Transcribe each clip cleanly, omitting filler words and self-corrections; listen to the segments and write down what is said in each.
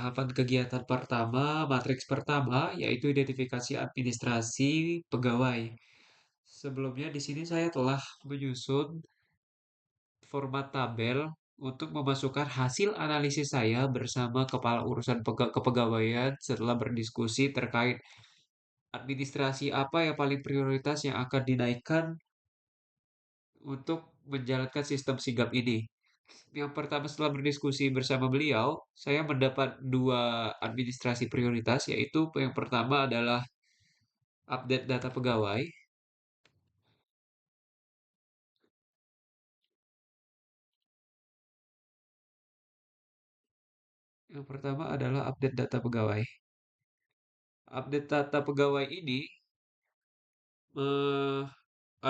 tahapan kegiatan pertama, matriks pertama, yaitu identifikasi administrasi pegawai. Sebelumnya di sini saya telah menyusun format tabel untuk memasukkan hasil analisis saya bersama kepala urusan kepegawaian setelah berdiskusi terkait administrasi apa yang paling prioritas yang akan dinaikkan untuk menjalankan sistem sigap ini. Yang pertama setelah berdiskusi bersama beliau, saya mendapat dua administrasi prioritas, yaitu yang pertama adalah update data pegawai. Yang pertama adalah update data pegawai. Update data pegawai ini eh,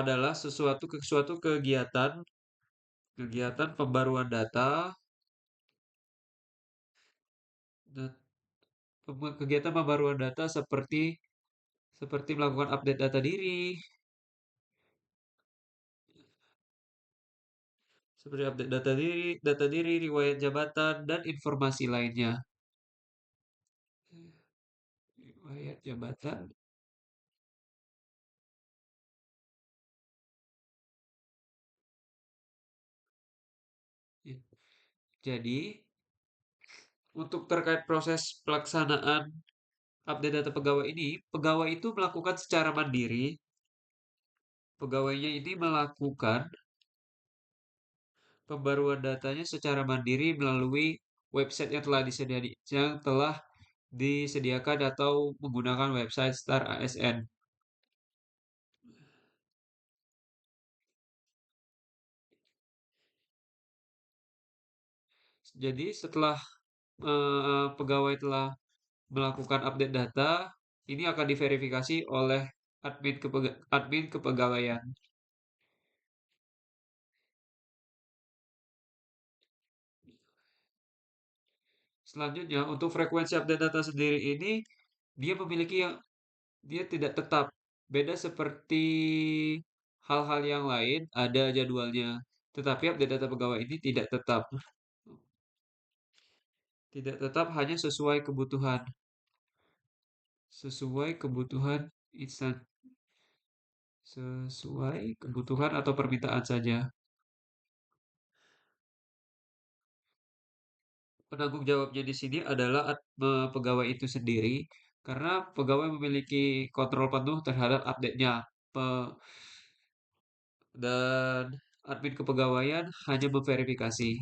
adalah suatu kegiatan kegiatan pembaruan data dan kegiatan pembaruan data seperti seperti melakukan update data diri, riwayat jabatan dan informasi lainnya. Riwayat jabatan. Ya. Jadi, untuk terkait proses pelaksanaan update data pegawai ini, pegawai itu melakukan secara mandiri. Pegawainya ini melakukan pembaruan datanya secara mandiri melalui website yang telah disediakan atau menggunakan website Star ASN. Jadi setelah pegawai telah melakukan update data, ini akan diverifikasi oleh admin kepegawaian. Selanjutnya, untuk frekuensi update data sendiri ini, dia memiliki yang dia tidak tetap. Beda seperti hal-hal yang lain, ada jadwalnya. Tetapi update data pegawai ini tidak tetap. Tidak tetap hanya sesuai kebutuhan insan, sesuai kebutuhan atau permintaan saja. Penanggung jawabnya di sini adalah pegawai itu sendiri, karena pegawai memiliki kontrol penuh terhadap update-nya. Dan admin kepegawaian hanya memverifikasi.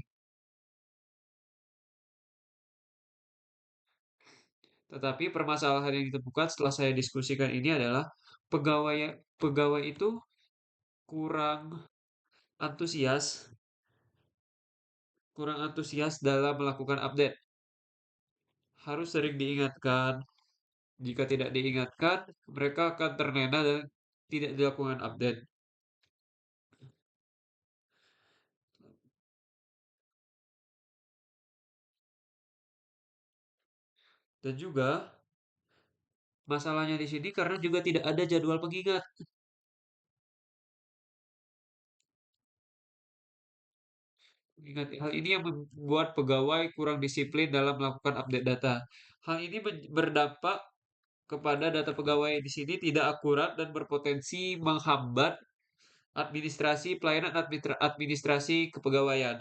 Tetapi permasalahan yang ditemukan setelah saya diskusikan ini adalah pegawai pegawai itu kurang antusias, kurang antusias dalam melakukan update. Harus sering diingatkan. Jika tidak diingatkan, mereka akan terlena dan tidak dilakukan update. Dan juga masalahnya di sini karena juga tidak ada jadwal pengingat. Ingat, hal ini yang membuat pegawai kurang disiplin dalam melakukan update data. Hal ini berdampak kepada data pegawai di sini tidak akurat dan berpotensi menghambat administrasi kepegawaian.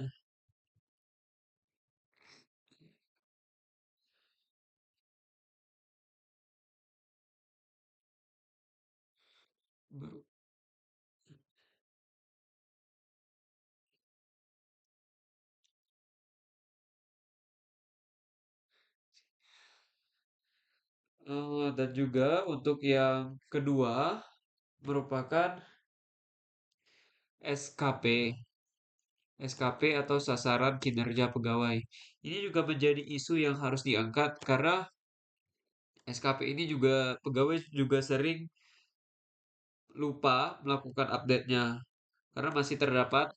Dan juga untuk yang kedua merupakan SKP. SKP atau sasaran kinerja pegawai. Ini juga menjadi isu yang harus diangkat karena SKP ini juga pegawai juga sering lupa melakukan update-nya karena masih terdapat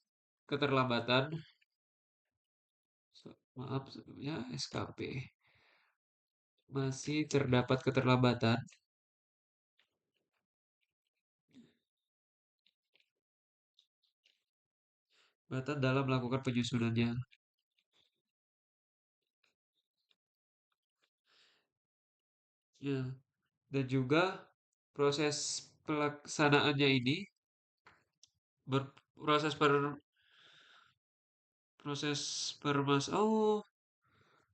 keterlambatan. Maaf sebelumnya SKP masih terdapat keterlambatan dalam melakukan penyusunannya. Ya, dan juga proses pelaksanaannya ini berproses per proses permas oh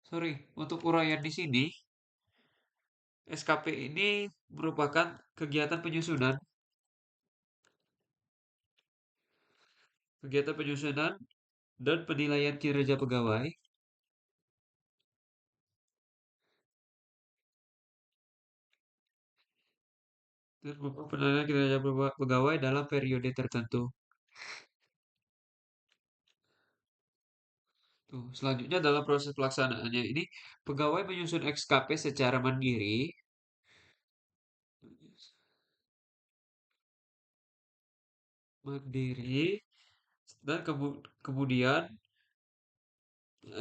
sorry, untuk uraian di sini SKP ini merupakan kegiatan penyusunan dan penilaian kinerja pegawai dan penilaian kinerja pegawai dalam periode tertentu. Tuh, selanjutnya dalam proses pelaksanaannya ini pegawai menyusun SKP secara mandiri dan kemudian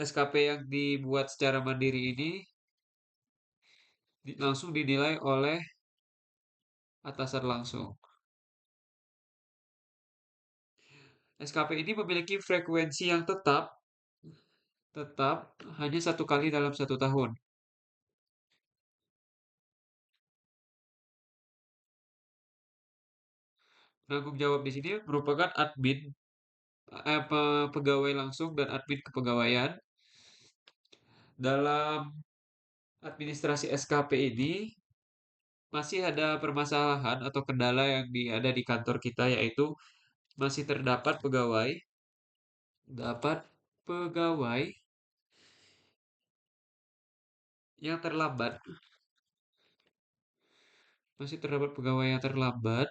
SKP yang dibuat secara mandiri ini langsung dinilai oleh atasan langsung. SKP ini memiliki frekuensi yang tetap hanya satu kali dalam satu tahun. Penanggung jawab di sini merupakan pegawai langsung dan admin kepegawaian. Dalam administrasi SKP ini masih ada permasalahan atau kendala yang ada di kantor kita yaitu masih dapat pegawai yang terlambat, masih terdapat pegawai yang terlambat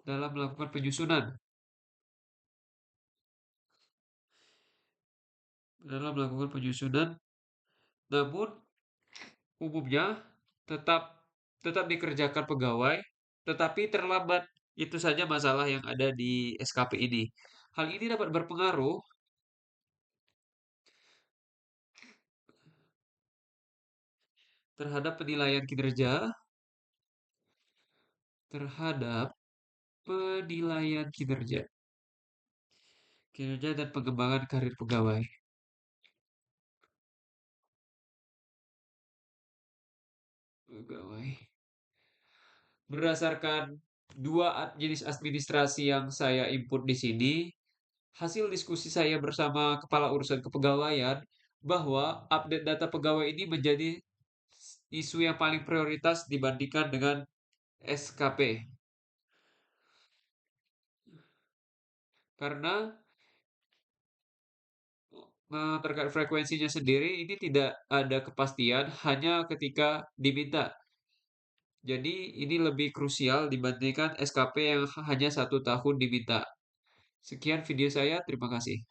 dalam melakukan penyusunan, namun umumnya tetap tetap dikerjakan pegawai, tetapi terlambat. Itu saja masalah yang ada di SKP ini. Hal ini dapat berpengaruh terhadap penilaian terhadap kinerja dan pengembangan karir pegawai. Berdasarkan jenis administrasi yang saya input di sini, hasil diskusi saya bersama kepala urusan kepegawaian bahwa update data pegawai ini menjadi isu yang paling prioritas dibandingkan dengan SKP. Karena terkait frekuensinya sendiri ini tidak ada kepastian hanya ketika diminta. Jadi ini lebih krusial dibandingkan SKP yang hanya 1 tahun diminta. Sekian video saya, terima kasih.